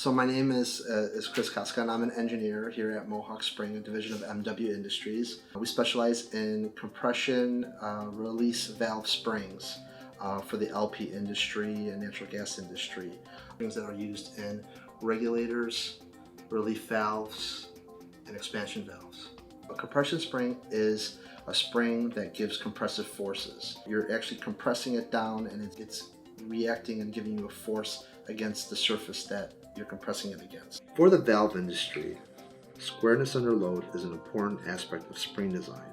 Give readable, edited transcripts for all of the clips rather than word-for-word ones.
So my name is Chris Koska, and I'm an engineer here at Mohawk Spring, a division of MW Industries. We specialize in compression release valve springs for the LP industry and natural gas industry. Springs that are used in regulators, relief valves, and expansion valves. A compression spring is a spring that gives compressive forces. You're actually compressing it down, and it's reacting and giving you a force against the surface that you're compressing it against. For the valve industry, squareness under load is an important aspect of spring design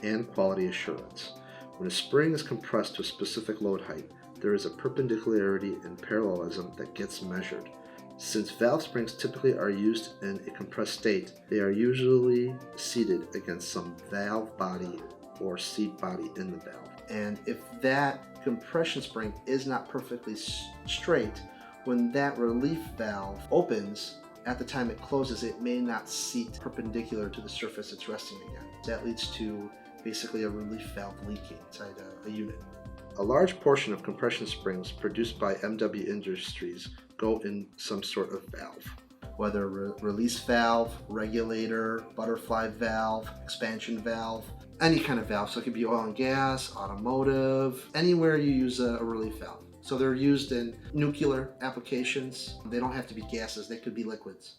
and quality assurance. When a spring is compressed to a specific load height, there is a perpendicularity and parallelism that gets measured. Since valve springs typically are used in a compressed state, they are usually seated against some valve body or seat body in the valve. And if that compression spring is not perfectly straight, when that relief valve opens, at the time it closes, it may not seat perpendicular to the surface it's resting against. That leads to basically a relief valve leaking inside a unit. A large portion of compression springs produced by MW Industries go in some sort of valve, whether release valve, regulator, butterfly valve, expansion valve, any kind of valve. So it could be oil and gas, automotive, anywhere you use a relief valve. So they're used in nuclear applications. They don't have to be gases, they could be liquids.